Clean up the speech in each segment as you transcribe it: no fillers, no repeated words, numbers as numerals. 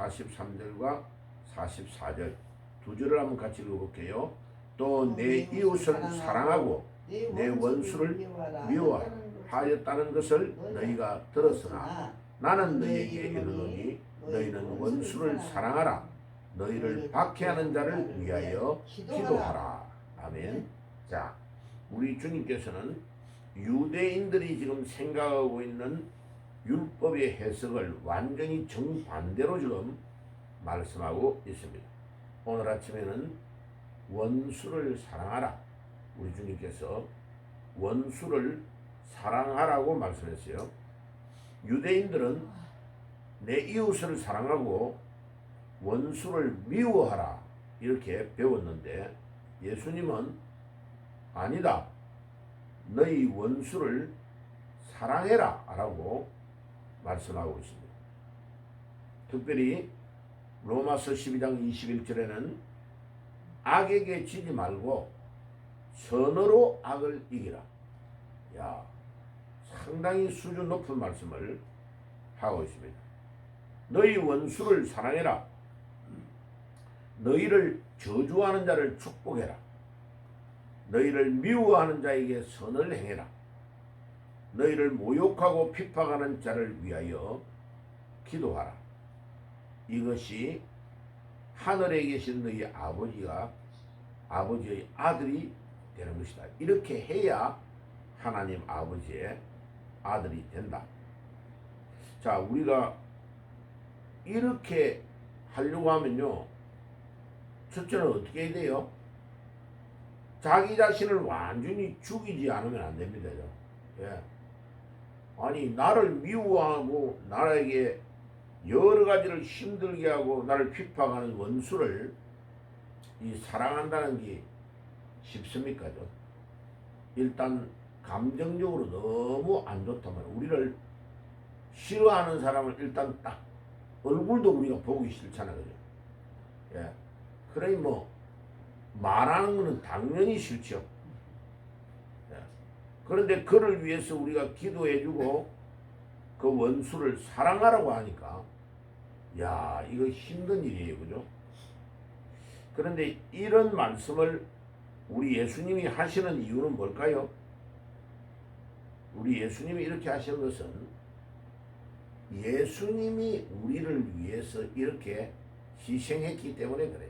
43절과 44절 두 절을 한번 같이 읽어볼게요. 또 내 이웃을 사랑하고 내 원수를 미워하라 하였다는 것을 너희가 들었으나 나는 너희에게 이르노니 너희는 원수를 사랑하라 너희를 박해하는 자를 위하여 기도하라. 아멘. 자, 우리 주님께서는 유대인들이 지금 생각하고 있는 율법의 해석을 완전히 정반대로 지금 말씀하고 있습니다. 오늘 아침에는 원수를 사랑하라. 우리 주님께서 원수를 사랑하라고 말씀했어요. 유대인들은 내 이웃을 사랑하고 원수를 미워하라 이렇게 배웠는데 예수님은 아니다. 너희 원수를 사랑해라 라고 말씀하고 있습니다. 특별히 로마서 12장 21절에는 악에게 지지 말고 선으로 악을 이기라. 야, 상당히 수준 높은 말씀을 하고 있습니다. 너희 원수를 사랑해라. 너희를 저주하는 자를 축복해라. 너희를 미워하는 자에게 선을 행해라. 너희를 모욕하고 핍박하는 자를 위하여 기도하라. 이것이 하늘에 계신 너희 아버지의 아들이 되는 것이다. 이렇게 해야 하나님 아버지의 아들이 된다. 자, 우리가 이렇게 하려고 하면요, 첫째는 어떻게 해야 돼요? 자기 자신을 완전히 죽이지 않으면 안 됩니다. 예. 아니, 나를 미워하고 나에게 여러 가지를 힘들게 하고 나를 핍박하는 원수를 사랑한다는 게 쉽습니까? 일단 감정적으로 너무 안 좋다면 우리를 싫어하는 사람을 일단 딱 얼굴도 우리가 보기 싫잖아요. 그죠? 예. 그러니 뭐 말하는 거는 당연히 싫죠. 예. 그런데 그를 위해서 우리가 기도해주고 그 원수를 사랑하라고 하니까 야, 이거 힘든 일이에요. 그죠? 그런데 이런 말씀을 우리 예수님이 하시는 이유는 뭘까요? 우리 예수님이 이렇게 하시는 것은 예수님이 우리를 위해서 이렇게 희생했기 때문에 그래요.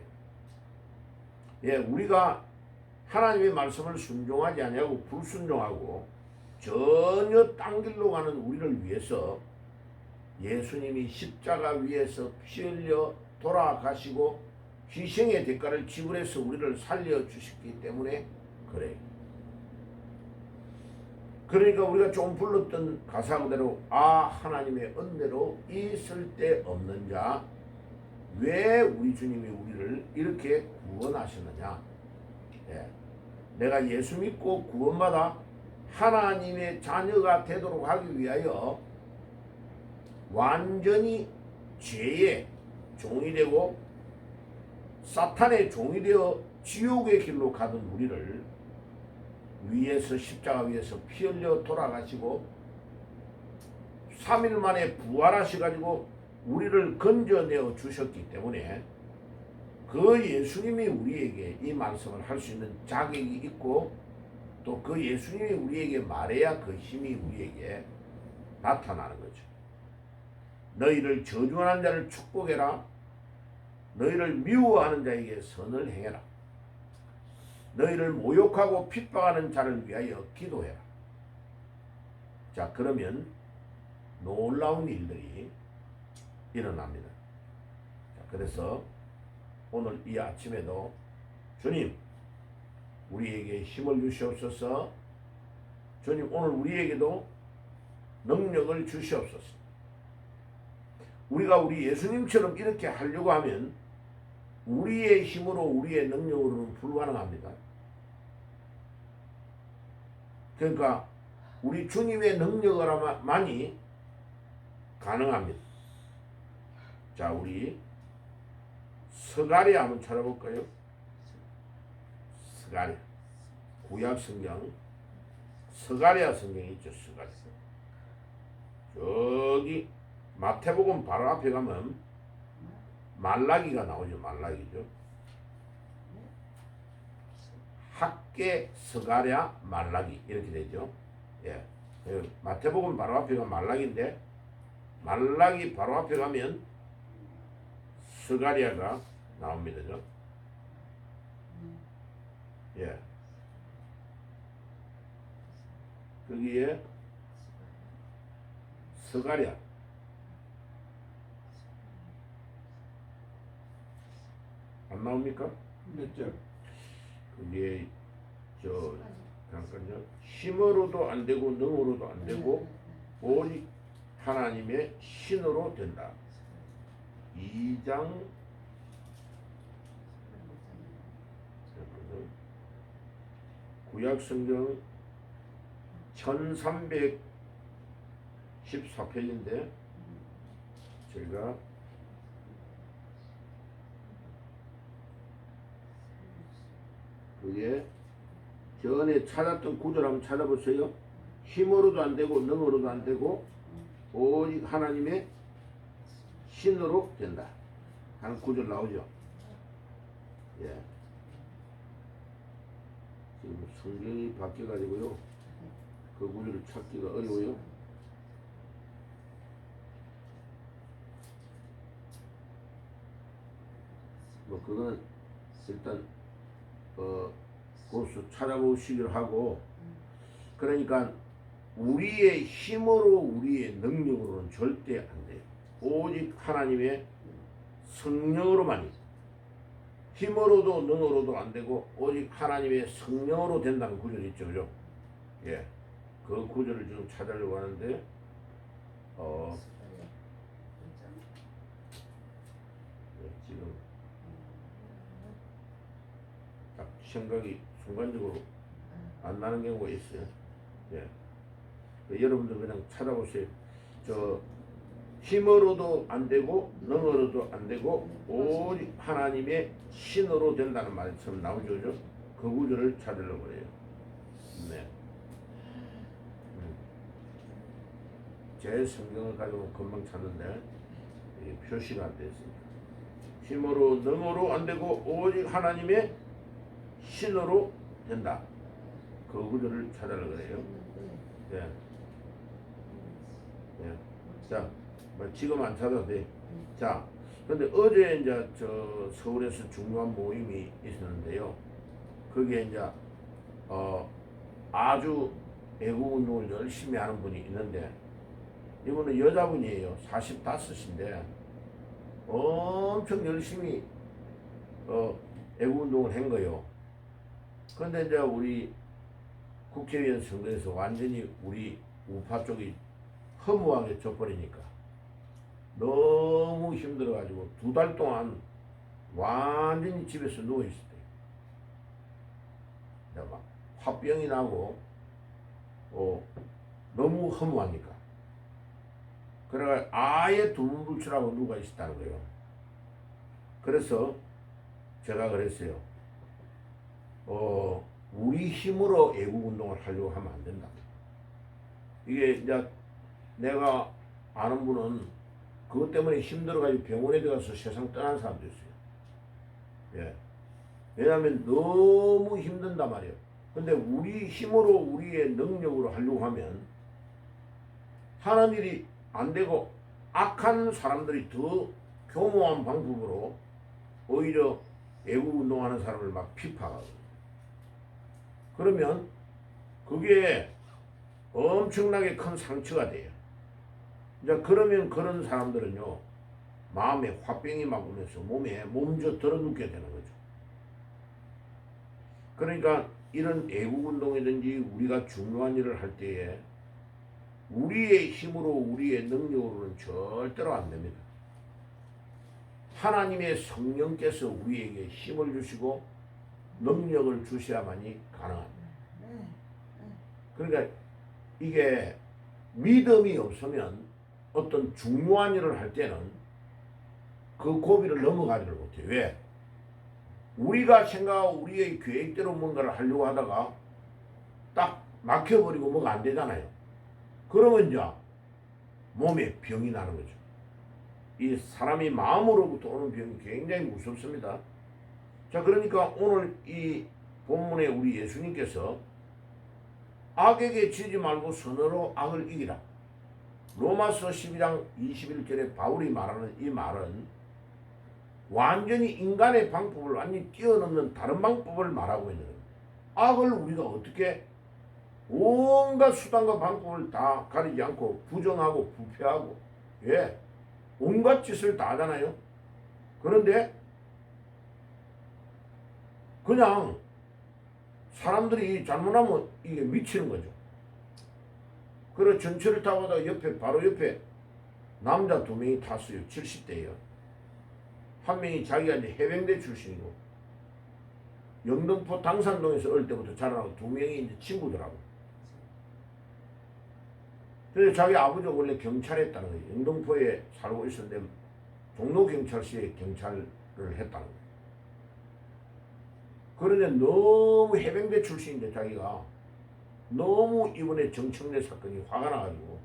예, 우리가 하나님의 말씀을 순종하지 아니하고 불순종하고 전혀 딴 길로 가는 우리를 위해서 예수님이 십자가 위에서 피 흘려 돌아가시고 희생의 대가를 지불해서 우리를 살려주셨기 때문에 그래요. 그러니까 우리가 조금 불렀던 가사 그대로 하나님의 은혜로 있을 데 없는 자 왜 우리 주님이 우리를 이렇게 구원하셨느냐. 예. 내가 예수 믿고 구원받아 하나님의 자녀가 되도록 하기 위하여 완전히 죄의 종이 되고 사탄의 종이 되어 지옥의 길로 가던 우리를 위에서 십자가 위에서 피 흘려 돌아가시고 3일 만에 부활하셔가지고 우리를 건져내어 주셨기 때문에 그 예수님이 우리에게 이 말씀을 할 수 있는 자격이 있고 또 그 예수님이 우리에게 말해야 그 힘이 우리에게 나타나는 거죠. 너희를 저주하는 자를 축복해라. 너희를 미워하는 자에게 선을 행해라. 너희를 모욕하고 핍박하는 자를 위하여 기도해라. 자, 그러면 놀라운 일들이 일어납니다. 자, 그래서 오늘 이 아침에도 주님 우리에게 힘을 주시옵소서. 주님 오늘 우리에게도 능력을 주시옵소서. 우리가 우리 예수님처럼 이렇게 하려고 하면 우리의 힘으로 우리의 능력으로는 불가능합니다. 그러니까 우리 주님의 능력으로만이 가능합니다. 자, 우리 스가랴 한번 찾아볼까요? 스가랴 구약 성경 스가랴 성경이 있죠. 스가랴 저기 마태복음 바로 앞에 가면 말라기가 나오죠. 말라기죠. 학계 스가랴 말라기 이렇게 되죠. 예. 마태복음 바로 앞에가 말라기인데 말라기 바로 앞에 가면 스가랴가 나옵니다. 예. 거기에 스가랴 안 나옵니까? 몇 절? 그게 잠깐요. 힘으로도 안 되고 능으로도 안 되고 오직 하나님의 신으로 된다. 2장 구약 성경 1314페이지인데 제가 그게 전에 찾았던 구절 한번 찾아보세요. 힘으로도 안 되고 능으로도 안 되고 오직 하나님의 신으로 된다 하는 구절 나오죠. 예. 지금 성경이 바뀌어가지고요. 그 구절을 찾기가 어려워요. 뭐 그건 일단 고수 찾아보시기로 하고, 그러니까 우리의 힘으로 우리의 능력으로는 절대 안 돼요. 오직 하나님의 성령으로만이, 힘으로도 능으로도 안 되고 오직 하나님의 성령으로 된다는 구절이 있죠. 그죠? 예. 그 구절을 좀 찾으려고 하는데 네, 지금 딱 생각이 순간적으로 안 나는 경우가 있어요. 예. 여러분들 그냥 찾아보세요. 힘으로도 안 되고 능으로도 안 되고 오직 하나님의 신으로 된다는 말이 처음 나오죠. 그죠? 그 구절을 찾으려고 해요. 네. 제 성경을 가지고 금방 찾는데 표시가 안 되어 있습니다. 힘으로 능으로 안 되고 오직 하나님의 신으로 된다. 그 구절을 찾으려고 그래요. 예. 예. 자, 뭐 지금 안 찾아도 돼. 자, 근데 어제 이제 서울에서 중요한 모임이 있었는데요. 거기에 이제 아주 애국 운동을 열심히 하는 분이 있는데, 이분은 여자분이에요. 45인데 엄청 열심히 애국 운동을 한 거예요. 그런데 이제 우리 국회의원 선거에서 완전히 우리 우파 쪽이 허무하게 져버리니까 너무 힘들어가지고 2달 동안 완전히 집에서 누워있을 때 막 화병이 나고 너무 허무하니까 그래가 아예 두문불출하고 누가 있었다는 거예요. 그래서 제가 그랬어요. 우리 힘으로 애국운동을 하려고 하면 안 된다. 이게 이제 내가 아는 분은 그것 때문에 힘들어가지고 병원에 들어가서 세상 떠난 사람도 있어요. 예. 왜냐하면 너무 힘든단 말이에요. 근데 우리 힘으로 우리의 능력으로 하려고 하면 하는 일이 안 되고 악한 사람들이 더 교모한 방법으로 오히려 애국운동하는 사람을 막 비판하거든요. 그러면 그게 엄청나게 큰 상처가 돼요. 이제 그러면 그런 사람들은요, 마음에 화병이 막 오면서 몸에 몸져 들어눕게 되는 거죠. 그러니까 이런 애국운동이든지 우리가 중요한 일을 할 때에 우리의 힘으로 우리의 능력으로는 절대로 안 됩니다. 하나님의 성령께서 우리에게 힘을 주시고 능력을 주셔야만이 가능합니다. 그러니까 이게 믿음이 없으면 어떤 중요한 일을 할 때는 그 고비를 넘어가지를 못해요. 왜? 우리가 생각하고 우리의 계획대로 뭔가를 하려고 하다가 딱 막혀버리고 뭐가 안 되잖아요. 그러면 이제 몸에 병이 나는 거죠. 이 사람이 마음으로부터 오는 병이 굉장히 무섭습니다. 자, 그러니까 오늘 이 본문에 우리 예수님께서 악에게 지지 말고 선으로 악을 이기라. 로마서 12장 21절에 바울이 말하는 이 말은 완전히 인간의 방법을 완전히 뛰어넘는 다른 방법을 말하고 있는 거예요. 악을 우리가 어떻게 온갖 수단과 방법을 다 가리지 않고 부정하고 부패하고 온갖 짓을 다 하잖아요. 그런데 그냥 사람들이 잘못하면 이게 미치는 거죠. 그래서 전철을 타고 가다가 바로 옆에 남자 2명이 탔어요. 70대예요. 한 명이 자기가 이제 해병대 출신이고 영등포 당산동에서 어릴 때부터 자라나고 2명이 이제 친구더라고. 그래서 자기 아버지가 원래 경찰했다는 거예요. 영등포에 살고 있었는데 종로경찰서에 경찰을 했다는 거예요. 그런데 너무 해병대 출신인데 자기가 너무 이번에 정청래 사건이 화가 나가지고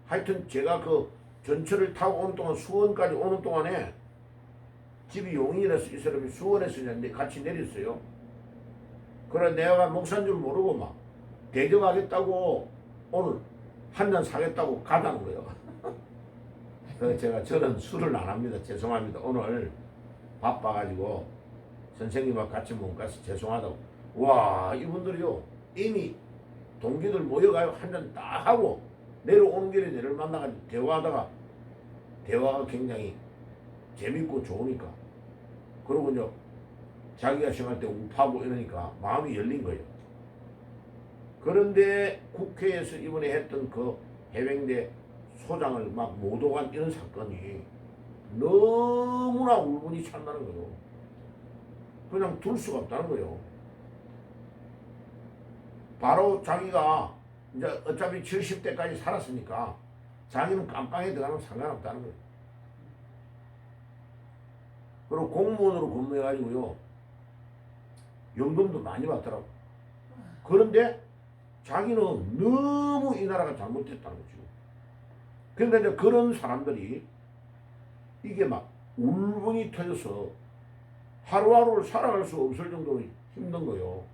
하여튼 제가 그 전철을 타고 오는 동안 수원까지 오는 동안에 집이 용인이라서 이 사람이 수원에서 같이 내렸어요. 그래 내가 목사인 줄 모르고 막 대접하겠다고 오늘 한 잔 사겠다고 가자는 거예요. 그래서 저는 술을 안 합니다. 죄송합니다. 오늘 바빠가지고 선생님과 같이 못 가서 죄송하다고. 와, 이분들이요 이미 동기들 모여가요 한 잔 딱 하고 내려오는 길에 내를 만나가지고 대화하다가 대화가 굉장히 재밌고 좋으니까 그러고 이제 자기가 시험할 때 욱하고 이러니까 마음이 열린 거예요. 그런데 국회에서 이번에 했던 그 해병대 소장을 막 모독한 이런 사건이 너무나 울분이 찬다는 거예요. 그냥 둘 수가 없다는 거예요. 바로 자기가 이제 어차피 70대까지 살았으니까 자기는 깜빵에 들어가면 상관없다는 거예요. 그리고 공무원으로 근무해가지고요 연금도 많이 받더라고. 그런데 자기는 너무 이 나라가 잘못됐다는 거죠. 그러니까 이제 그런 사람들이 이게 막 울분이 터져서 하루하루를 살아갈 수 없을 정도로 힘든 거예요.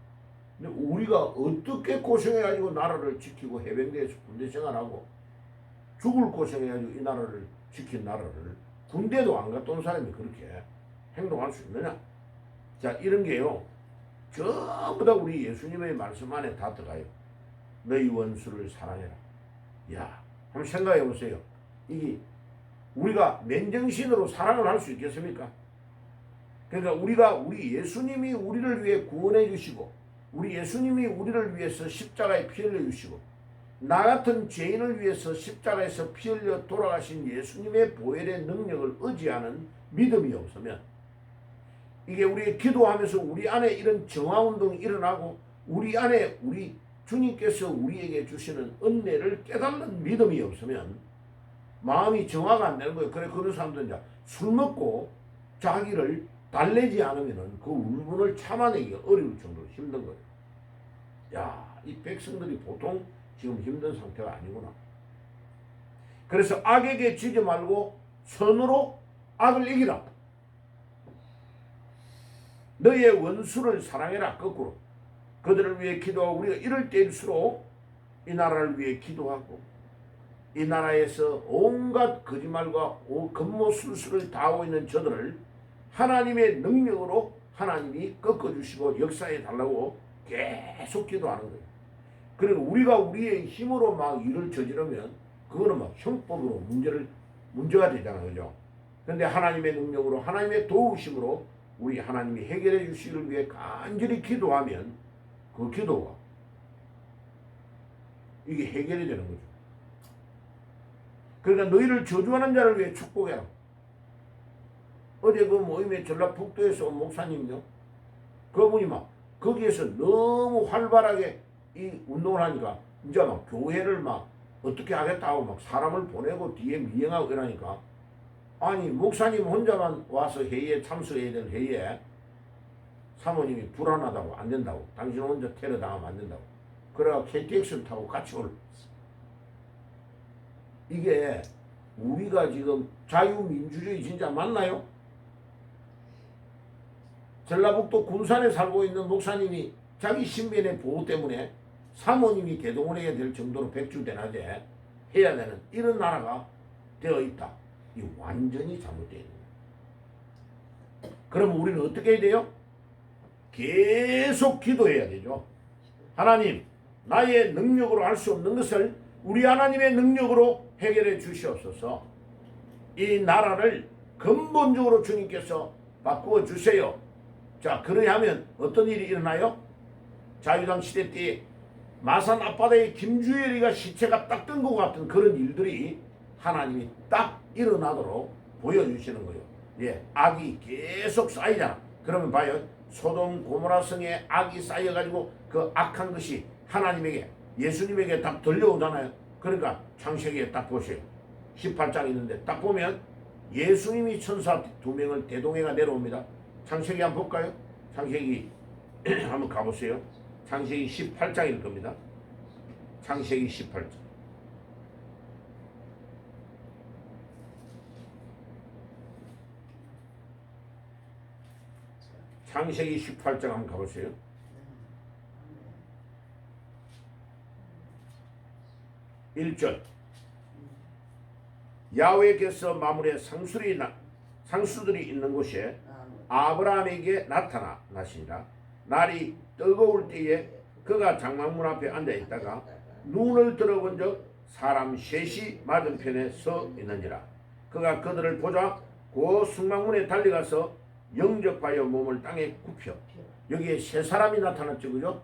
근데 우리가 어떻게 고생해가지고 나라를 지키고 해병대에서 군대 생활하고 죽을 고생해가지고 이 나라를 지킨 나라를 군대도 안 갔다 온 사람이 그렇게 행동할 수 있느냐? 자, 이런 게요 전부 다 우리 예수님의 말씀 안에 다 들어가요. 너희 원수를 사랑해라. 야, 한번 생각해 보세요. 이게 우리가 맨정신으로 사랑을 할 수 있겠습니까? 그러니까 우리 예수님이 우리를 위해 구원해 주시고 우리 예수님이 우리를 위해서 십자가에 피 흘려 주시고 나 같은 죄인을 위해서 십자가에서 피 흘려 돌아가신 예수님의 보혈의 능력을 의지하는 믿음이 없으면 이게 우리 기도하면서 우리 안에 이런 정화운동이 일어나고 우리 안에 우리 주님께서 우리에게 주시는 은혜를 깨닫는 믿음이 없으면 마음이 정화가 안 되는 거예요. 그래 그런 사람들은 이제 술 먹고 자기를 달래지 않으면은 그 울분을 참아내기가 어려울 정도로 힘든 거예요. 야, 이 백성들이 보통 지금 힘든 상태가 아니구나. 그래서 악에게 지지 말고 선으로 악을 이기라. 너의 원수를 사랑해라. 거꾸로. 그들을 위해 기도하고 우리가 이럴 때일수록 이 나라를 위해 기도하고 이 나라에서 온갖 거짓말과 겉모술수를 다하고 있는 저들을 하나님의 능력으로 하나님이 꺾어주시고 역사해 달라고 계속 기도하는 거예요. 그리고 우리가 우리의 힘으로 막 일을 저지르면 그거는 막 형법으로 문제가 되잖아요. 그죠? 근데 하나님의 능력으로 하나님의 도우심으로 우리 하나님이 해결해 주시기를 위해 간절히 기도하면 그 기도가 이게 해결이 되는 거죠. 그러니까 너희를 저주하는 자를 위해 축복해라. 어제 그 모임에 전라북도에서 온 목사님요. 그분이 막 거기에서 너무 활발하게 이 운동을 하니까 이제 막 교회를 막 어떻게 하겠다 하고 막 사람을 보내고 뒤에 미행하고 이러니까 아니 목사님 혼자만 와서 회의에 참석해야 될 회의에 사모님이 불안하다고 안 된다고 당신 혼자 테러 당하면 안 된다고 그래가 KTX를 타고 같이 올랐어. 이게 우리가 지금 자유민주주의 진짜 맞나요? 전라북도 군산에 살고 있는 목사님이 자기 신변의 보호 때문에 사모님이 대동원해야 될 정도로 백주대낮에 해야 되는 이런 나라가 되어 있다. 이 완전히 잘못되어 있는 거예요. 그럼 우리는 어떻게 해야 돼요? 계속 기도해야 되죠. 하나님, 나의 능력으로 할 수 없는 것을 우리 하나님의 능력으로 해결해 주시옵소서. 이 나라를 근본적으로 주님께서 바꾸어 주세요. 자, 그러하면 어떤 일이 일어나요? 자유당 시대 때 마산 앞바다에 김주열이가 시체가 딱 뜬 것 같은 그런 일들이 하나님이 딱 일어나도록 보여주시는 거예요. 예, 악이 계속 쌓이잖아. 그러면 봐요. 소돔 고모라 성에 악이 쌓여가지고 그 악한 것이 하나님에게, 예수님에게 딱 들려오잖아요. 그러니까 창세기에 딱 보세요. 18장 있는데 딱 보면 예수님이 천사 2명을 대동해가 내려옵니다. 창세기 한번 볼까요? 창세기 한번 가보세요. 창세기 18장일 겁니다. 창세기 18장. 창세기 18장 한번 가보세요. 1절. 야훼께서 마물에 상수들이 있는 곳에 아브라함에게 나타나시니라. 날이 뜨거울 때에 그가 장막문 앞에 앉아 있다가 눈을 들어본 적 사람 셋이 맞은편에 서 있느니라. 그가 그들을 보자 그 승막문에 달려가서 영접하여 몸을 땅에 굽혀. 여기에 세 사람이 나타났죠, 그죠?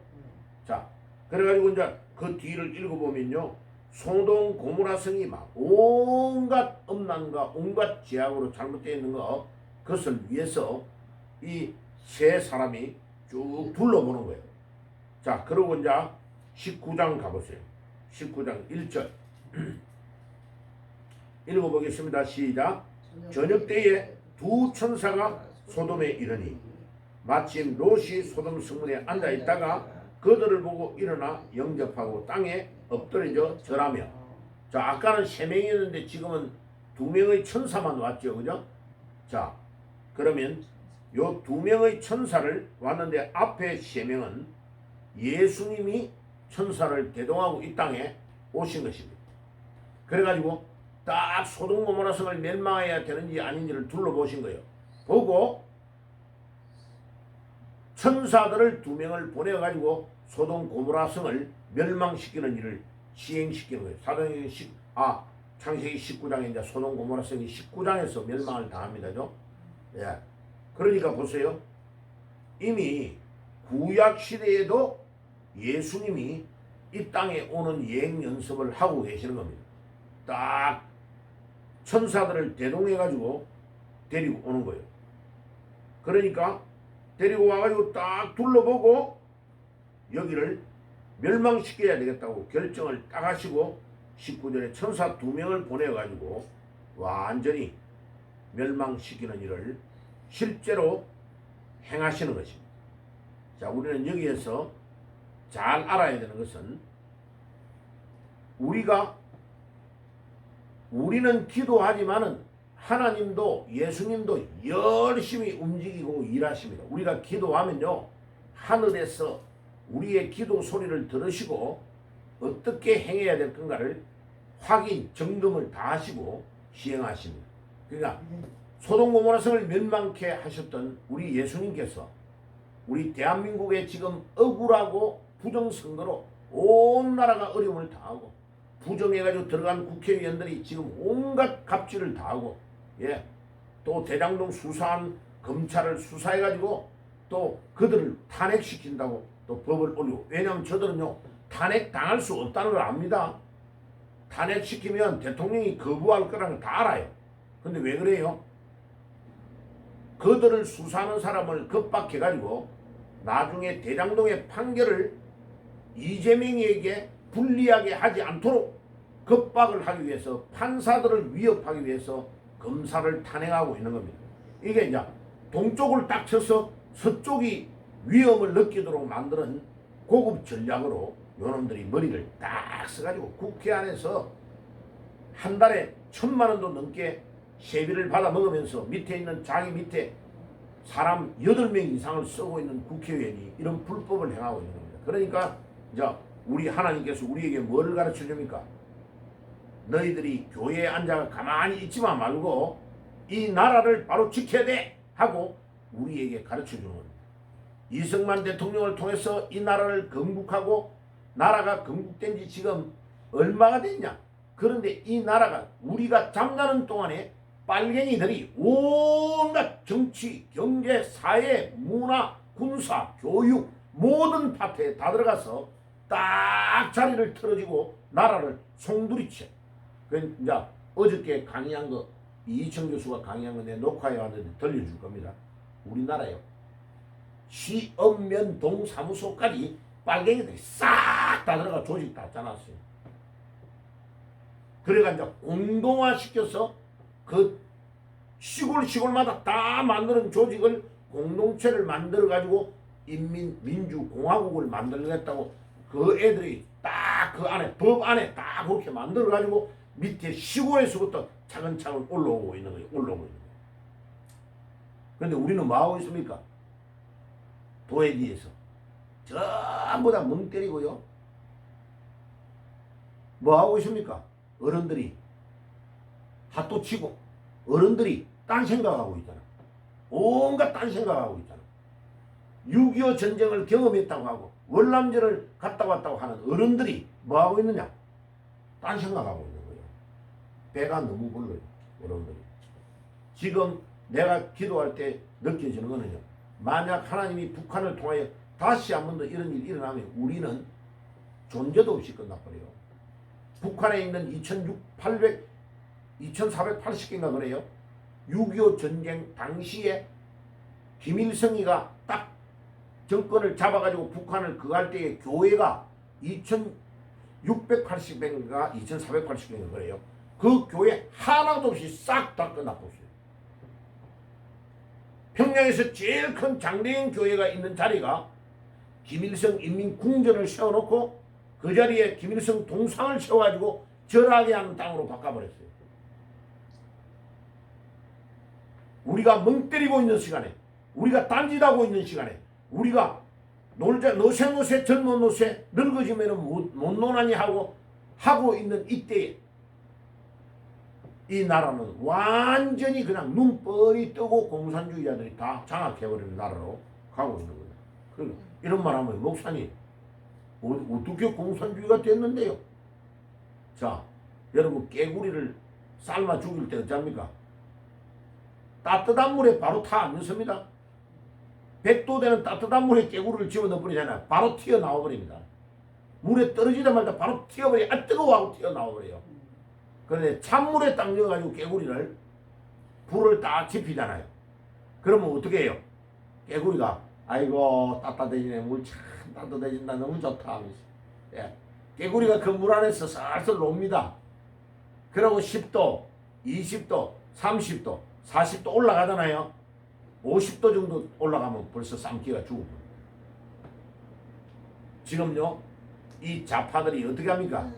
자, 그래가지고 이제 그 뒤를 읽어보면요, 소돔 고모라 성이 막 온갖 음란과 온갖 죄악으로 잘못되어 있는 거, 그것을 위해서 이 세 사람이 쭉 둘러보는 거예요. 자, 그러고 이제 19장 가보세요. 19장 1절 읽어보겠습니다. 시작. 저녁 때에 두 천사가 소돔에 이르니 마침 롯이 소돔 성문에 앉아 있다가 그들을 보고 일어나 영접하고 땅에 엎드려져 절하며. 자, 아까는 3명이었는데 지금은 2명의 천사만 왔죠, 그죠? 자, 그러면 요 2명의 천사를 왔는데 앞에 3명은 예수님이 천사를 대동하고 이 땅에 오신 것입니다. 그래가지고 딱 소돔 고모라 성을 멸망해야 되는지 아닌지를 둘러보신 거예요. 보고 천사들을 2명을 보내가지고 소돔 고모라 성을 멸망시키는 일을 시행시키는 거예요. 사도행전 창세기 19장에 이제 소돔 고모라 성이 19장에서 멸망을 당합니다죠. 예. 그러니까 보세요. 이미 구약 시대에도 예수님이 이 땅에 오는 예행 연습을 하고 계시는 겁니다. 딱 천사들을 대동해가지고 데리고 오는 거예요. 그러니까 데리고 와가지고 딱 둘러보고 여기를 멸망시켜야 되겠다고 결정을 딱 하시고 19절에 천사 2명을 보내가지고 완전히 멸망시키는 일을 실제로 행하시는 것입니다. 자, 우리는 여기에서 잘 알아야 되는 것은 우리는 기도하지만은 하나님도 예수님도 열심히 움직이고 일하십니다. 우리가 기도하면요, 하늘에서 우리의 기도 소리를 들으시고 어떻게 행해야 될 건가를 확인, 점검을 다 하시고 시행하십니다. 그러니까 소돔 고모라 성을 멸망케 하셨던 우리 예수님께서 우리 대한민국에 지금 억울하고 부정선거로 온 나라가 어려움을 당하고 부정해가지고 들어간 국회의원들이 지금 온갖 갑질을 당하고, 예, 또 대장동 수사한 검찰을 수사해가지고 또 그들을 탄핵시킨다고 또 법을 올리고. 왜냐하면 저들은요, 탄핵 당할 수 없다는 걸 압니다. 탄핵시키면 대통령이 거부할 거라는 걸 다 알아요. 근데 왜 그래요? 그들을 수사하는 사람을 겁박해가지고 나중에 대장동의 판결을 이재명에게 불리하게 하지 않도록 겁박을 하기 위해서, 판사들을 위협하기 위해서 검사를 탄핵하고 있는 겁니다. 이게 이제 동쪽을 딱 쳐서 서쪽이 위험을 느끼도록 만드는 고급 전략으로 요놈들이 머리를 딱 써가지고 국회 안에서 한 달에 1,000만 원도 넘게 세비를 받아 먹으면서 밑에 있는 자기 밑에 사람 8명 이상을 쓰고 있는 국회의원이 이런 불법을 행하고 있는 겁니다. 그러니까 이제 우리 하나님께서 우리에게 뭐를 가르쳐 줍니까? 너희들이 교회에 앉아 가만히 있지만 말고 이 나라를 바로 지켜야 돼 하고 우리에게 가르쳐 주는 겁니다. 이승만 대통령을 통해서 이 나라를 건국하고 나라가 건국된 지 지금 얼마가 됐냐? 그런데 이 나라가 우리가 잠자는 동안에 빨갱이들이 온갖 정치, 경제, 사회, 문화, 군사, 교육 모든 파트에 다 들어가서 딱 자리를 틀어지고 나라를 송두리째. 그 이제 어저께 강의한 거 이희청 교수가 강의한 거 내 녹화해 왔는데 들려줄 겁니다. 우리나라요. 시읍면 동사무소까지 빨갱이들이 싹 다 들어가 조직 다 짜놨어요. 그래가 이제 공동화 시켜서 그 시골마다 다 만드는 조직을 공동체를 만들어 가지고 민주공화국을 만들겠다고 그 애들이 딱 그 안에 법 안에 딱 그렇게 만들어 가지고 밑에 시골에서부터 차근차근 올라오고 있는 거예요. 그런데 우리는 뭐 하고 있습니까? 도에 뒤에서 전부 다 멍 때리고요. 뭐 하고 있습니까? 어른들이 핫도 치고 어른들이 딴 생각하고 있잖아. 온갖 딴 생각하고 있잖아. 6.25 전쟁을 경험했다고 하고 월남전을 갔다 왔다고 하는 어른들이 뭐 하고 있느냐? 딴 생각하고 있는 거예요. 배가 너무 불러요. 어른들이. 지금 내가 기도할 때 느껴지는 거는요. 만약 하나님이 북한을 통하여 다시 한 번 더 이런 일이 일어나면 우리는 존재도 없이 끝나버려요. 북한에 있는 2,480개인가 그래요. 6.25 전쟁 당시에 김일성이가 딱 정권을 잡아가지고 북한을 그할 때에 교회가 2,680개인가 2,480개인가 그래요. 그 교회 하나도 없이 싹 다 끝나버렸어요. 평양에서 제일 큰 장대형 교회가 있는 자리가 김일성 인민궁전을 세워놓고 그 자리에 김일성 동상을 세워가지고 절하게 하는 땅으로 바꿔버렸어요. 우리가 멍 때리고 있는 시간에, 우리가 딴짓하고 있는 시간에, 우리가 놀자 노세 젊은 노세 늙어지면 못 노나니 하고 있는 이때에 이 나라는 완전히 그냥 눈벌이 뜨고 공산주의자들이 다 장악해버리는 나라로 가고 있는 거예요. 그러니까 이런 말 하면 목사님 어떻게 공산주의가 됐는데요? 자, 여러분 깨구리를 삶아 죽일 때 어쩝니까? 따뜻한 물에 바로 타 안 넣습니다. 100도 되는 따뜻한 물에 깨구리를 집어넣어 버리잖아요. 바로 튀어나와 버립니다. 물에 떨어지자마자 바로 튀어버려요. 아 뜨거워 하고 튀어나와 버려요. 그런데 찬물에 딱 넣어가지고 깨구리를 불을 딱 지피잖아요. 그러면 어떻게 해요? 깨구리가 아이고 따뜻해지네. 물 참 따뜻해진다. 너무 좋다 하면서. 예. 깨구리가 그 물 안에서 살살 놉니다. 그러고 10도, 20도, 30도, 40도 올라가잖아요. 50도 정도 올라가면 벌써 쌈기가 죽어요. 지금요 이 좌파들이 어떻게 합니까?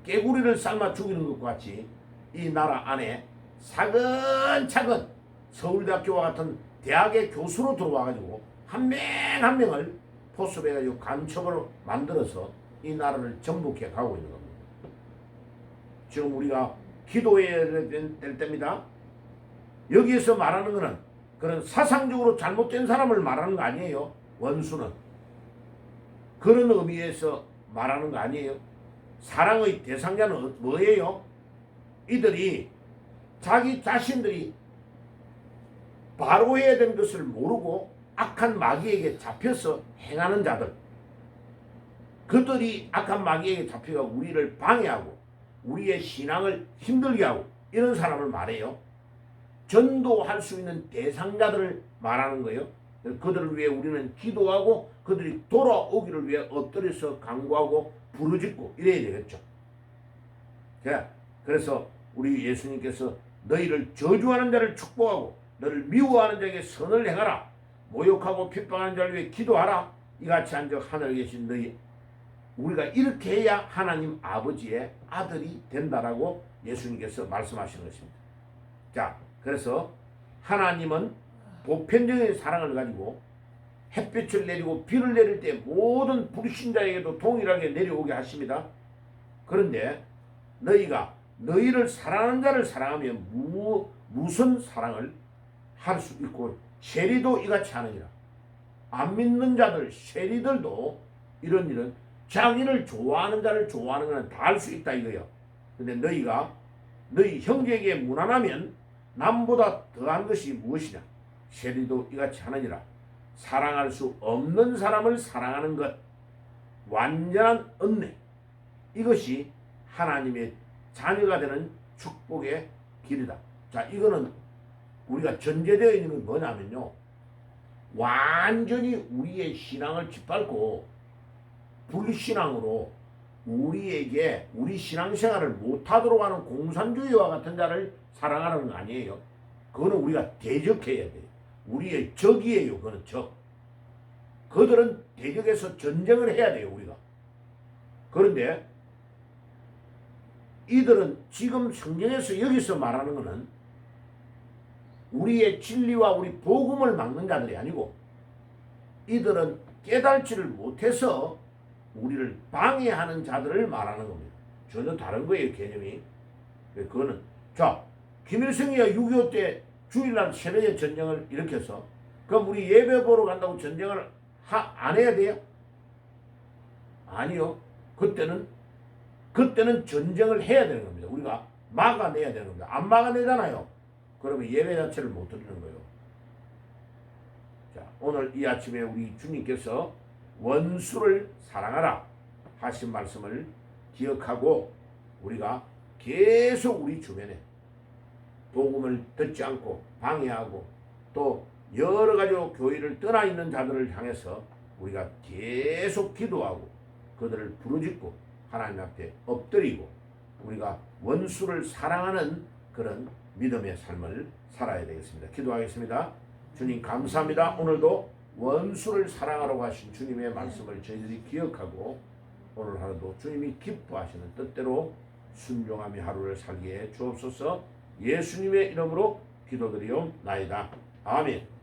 깨구리를 삶아 죽이는 것과 같이 이 나라 안에 차근차근 서울대학교와 같은 대학의 교수로 들어와가지고 한 명 한 명을 포섭해가지고 간첩으로 만들어서 이 나라를 전복해 가고 있는 겁니다. 지금 우리가 기도해야 될 때입니다. 여기에서 말하는 것은 그런 사상적으로 잘못된 사람을 말하는 거 아니에요. 원수는. 그런 의미에서 말하는 거 아니에요. 사랑의 대상자는 뭐예요? 이들이 자기 자신들이 바로 해야 되는 것을 모르고 악한 마귀에게 잡혀서 행하는 자들. 그들이 악한 마귀에게 잡혀가 우리를 방해하고 우리의 신앙을 힘들게 하고 이런 사람을 말해요. 전도할 수 있는 대상자들을 말하는 거예요. 그들을 위해 우리는 기도하고 그들이 돌아오기를 위해 엎드려서 간구하고 부르짖고 이래야 되겠죠. 그래서 우리 예수님께서 너희를 저주하는 자를 축복하고 너를 미워하는 자에게 선을 행하라. 모욕하고 핍박하는 자를 위해 기도하라. 이같이 한즉 하늘에 계신 너희 우리가 이렇게 해야 하나님 아버지의 아들이 된다라고 예수님께서 말씀하시는 것입니다. 자, 그래서 하나님은 보편적인 사랑을 가지고 햇빛을 내리고 비를 내릴 때 모든 불신자에게도 동일하게 내려오게 하십니다. 그런데 너희가 너희를 사랑하는 자를 사랑하면 무슨 사랑을 할 수 있고 세리도 이같이 하느니라. 안 믿는 자들 세리들도 이런 일은 자기를 좋아하는 자를 좋아하는 것은 다 할 수 있다 이거예요. 근데 너희가 너희 형제에게 무난하면 남보다 더한 것이 무엇이냐. 세리도 이같이 하느니라. 사랑할 수 없는 사람을 사랑하는 것, 완전한 은혜, 이것이 하나님의 자녀가 되는 축복의 길이다. 자, 이거는 우리가 전제되어 있는 건 뭐냐면요, 완전히 우리의 신앙을 짓밟고 불신앙으로 우리에게 우리 신앙생활을 못하도록 하는 공산주의와 같은 자를 사랑하는 거 아니에요. 그거는 우리가 대적해야 돼요. 우리의 적이에요. 그거는 적. 그들은 대적해서 전쟁을 해야 돼요. 우리가. 그런데 이들은 지금 성경에서 여기서 말하는 것은 우리의 진리와 우리 복음을 막는 자들이 아니고, 이들은 깨달지를 못해서 우리를 방해하는 자들을 말하는 겁니다. 전혀 다른 거예요, 개념이. 그거는, 자, 김일성이야 6.25 때 주일날 새벽에 전쟁을 일으켜서, 그럼 우리 예배 보러 간다고 전쟁을 안 해야 돼요? 아니요. 그때는 전쟁을 해야 되는 겁니다. 우리가 막아내야 되는 겁니다. 안 막아내잖아요. 그러면 예배 자체를 못 드리는 거예요. 자, 오늘 이 아침에 우리 주님께서 원수를 사랑하라 하신 말씀을 기억하고, 우리가 계속 우리 주변에 복음을 듣지 않고 방해하고 또 여러 가지로 교회를 떠나 있는 자들을 향해서 우리가 계속 기도하고 그들을 부르짖고 하나님 앞에 엎드리고 우리가 원수를 사랑하는 그런 믿음의 삶을 살아야 되겠습니다. 기도하겠습니다. 주님 감사합니다. 오늘도 원수를 사랑하라고 하신 주님의 말씀을 저희들이 기억하고 오늘 하루도 주님이 기뻐하시는 뜻대로 순종하며 하루를 살게 해 주옵소서. 예수님의 이름으로 기도드리옵나이다. 아멘.